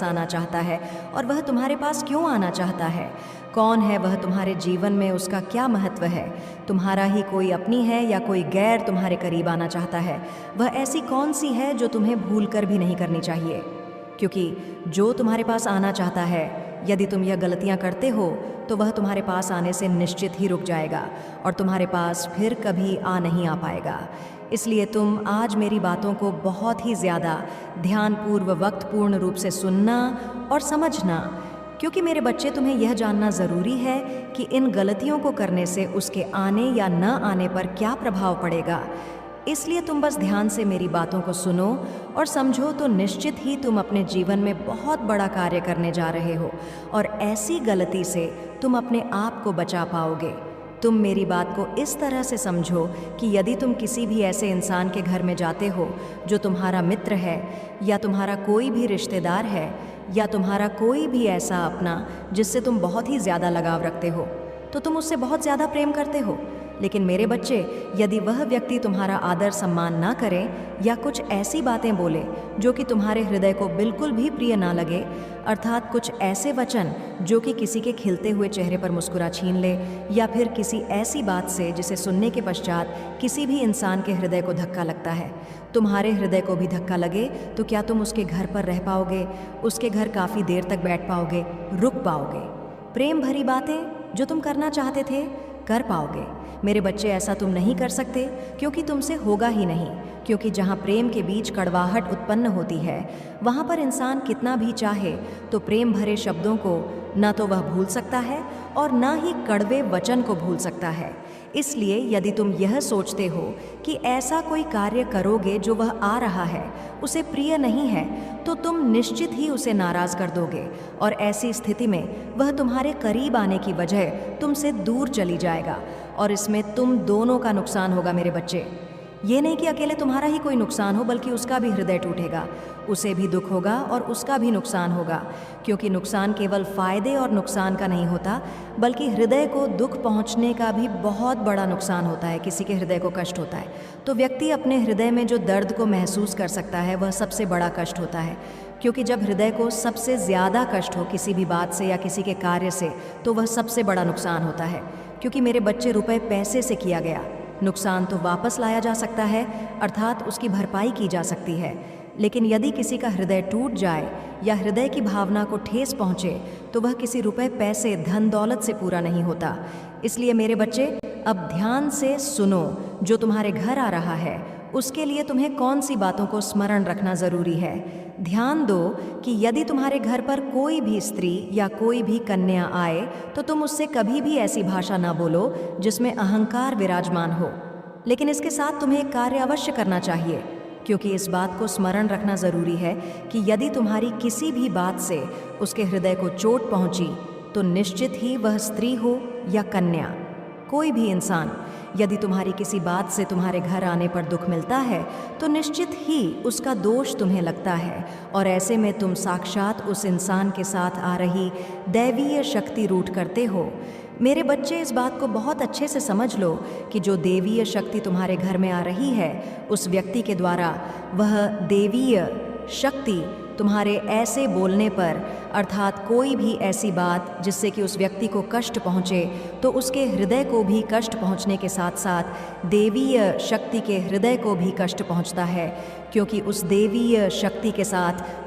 पास आना चाहता है और वह तुम्हारे पास क्यों आना चाहता है? कौन है वह तुम्हारे जीवन में, उसका क्या महत्व है? तुम्हारा ही कोई अपनी है या कोई गैर तुम्हारे करीब आना चाहता है? वह ऐसी कौन सी है जो तुम्हें भूल कर भी नहीं करनी चाहिए? क्योंकि जो तुम्हारे पास आना चाहता है, यदि तुम यह गलतियां करते हो तो वह तुम्हारे पास आने से निश्चित ही रुक जाएगा और तुम्हारे पास फिर कभी नहीं आ पाएगा। इसलिए तुम आज मेरी बातों को बहुत ही ज़्यादा ध्यानपूर्वक पूर्ण रूप से सुनना और समझना, क्योंकि मेरे बच्चे तुम्हें यह जानना ज़रूरी है कि इन गलतियों को करने से उसके आने या न आने पर क्या प्रभाव पड़ेगा। इसलिए तुम बस ध्यान से मेरी बातों को सुनो और समझो तो निश्चित ही तुम अपने जीवन में बहुत बड़ा कार्य करने जा रहे हो और ऐसी गलती से तुम अपने आप को बचा पाओगे। तुम मेरी बात को इस तरह से समझो कि यदि तुम किसी भी ऐसे इंसान के घर में जाते हो जो तुम्हारा मित्र है या तुम्हारा कोई भी रिश्तेदार है या तुम्हारा कोई भी ऐसा अपना जिससे तुम बहुत ही ज़्यादा लगाव रखते हो, तो तुम उससे बहुत ज़्यादा प्रेम करते हो। लेकिन मेरे बच्चे, यदि वह व्यक्ति तुम्हारा आदर सम्मान ना करे या कुछ ऐसी बातें बोले जो कि तुम्हारे हृदय को बिल्कुल भी प्रिय ना लगे, अर्थात कुछ ऐसे वचन जो कि किसी के खिलते हुए चेहरे पर मुस्कुरा छीन ले, या फिर किसी ऐसी बात से जिसे सुनने के पश्चात किसी भी इंसान के हृदय को धक्का लगता है, तुम्हारे हृदय को भी धक्का लगे, तो क्या तुम उसके घर पर रह पाओगे? उसके घर काफ़ी देर तक बैठ पाओगे? रुक पाओगे? प्रेम भरी बातें जो तुम करना चाहते थे कर पाओगे? मेरे बच्चे, ऐसा तुम नहीं कर सकते, क्योंकि तुमसे होगा ही नहीं। क्योंकि जहाँ प्रेम के बीच कड़वाहट उत्पन्न होती है, वहाँ पर इंसान कितना भी चाहे तो प्रेम भरे शब्दों को न तो वह भूल सकता है और न ही कड़वे वचन को भूल सकता है। इसलिए यदि तुम यह सोचते हो कि ऐसा कोई कार्य करोगे जो वह आ रहा है उसे प्रिय नहीं है, तो तुम निश्चित ही उसे नाराज़ कर दोगे और ऐसी स्थिति में वह तुम्हारे करीब आने की बजाय तुमसे दूर चली जाएगा और इसमें तुम दोनों का नुकसान होगा मेरे बच्चे। ये नहीं कि अकेले तुम्हारा ही कोई नुकसान हो, बल्कि उसका भी हृदय टूटेगा, उसे भी दुख होगा और उसका भी नुकसान होगा। क्योंकि नुकसान केवल फ़ायदे और नुकसान का नहीं होता, बल्कि हृदय को दुख पहुंचने का भी बहुत बड़ा नुकसान होता है। किसी के हृदय को कष्ट होता है तो व्यक्ति अपने हृदय में जो दर्द को महसूस कर सकता है वह सबसे बड़ा कष्ट होता है। क्योंकि जब हृदय को सबसे ज़्यादा कष्ट हो किसी भी बात से या किसी के कार्य से, तो वह सबसे बड़ा नुकसान होता है। क्योंकि मेरे बच्चे, रुपए पैसे से किया गया नुकसान तो वापस लाया जा सकता है, अर्थात उसकी भरपाई की जा सकती है। लेकिन यदि किसी का हृदय टूट जाए या हृदय की भावना को ठेस पहुँचे, तो वह किसी रुपए पैसे धन दौलत से पूरा नहीं होता। इसलिए मेरे बच्चे, अब ध्यान से सुनो। जो तुम्हारे घर आ रहा है उसके लिए तुम्हें कौन सी बातों को स्मरण रखना ज़रूरी है। ध्यान दो कि यदि तुम्हारे घर पर कोई भी स्त्री या कोई भी कन्या आए तो तुम उससे कभी भी ऐसी भाषा ना बोलो जिसमें अहंकार विराजमान हो। लेकिन इसके साथ तुम्हें एक कार्य अवश्य करना चाहिए, क्योंकि इस बात को स्मरण रखना ज़रूरी है कि यदि तुम्हारी किसी भी बात से उसके हृदय को चोट पहुंची, तो निश्चित ही वह स्त्री हो या कन्या, कोई भी इंसान, यदि तुम्हारी किसी बात से तुम्हारे घर आने पर दुख मिलता है तो निश्चित ही उसका दोष तुम्हें लगता है और ऐसे में तुम साक्षात उस इंसान के साथ आ रही दैवीय शक्ति रूठ करते हो। मेरे बच्चे, इस बात को बहुत अच्छे से समझ लो कि जो देवीय शक्ति तुम्हारे घर में आ रही है उस व्यक्ति के द्वारा वह देवीय शक्ति तुम्हारे ऐसे बोलने पर, अर्थात कोई भी ऐसी बात जिससे कि उस व्यक्ति को कष्ट पहुँचे, तो उसके हृदय को भी कष्ट पहुँचने के साथ साथ देवीय शक्ति के हृदय को भी कष्ट पहुँचता है। क्योंकि उस देवीय शक्ति के साथ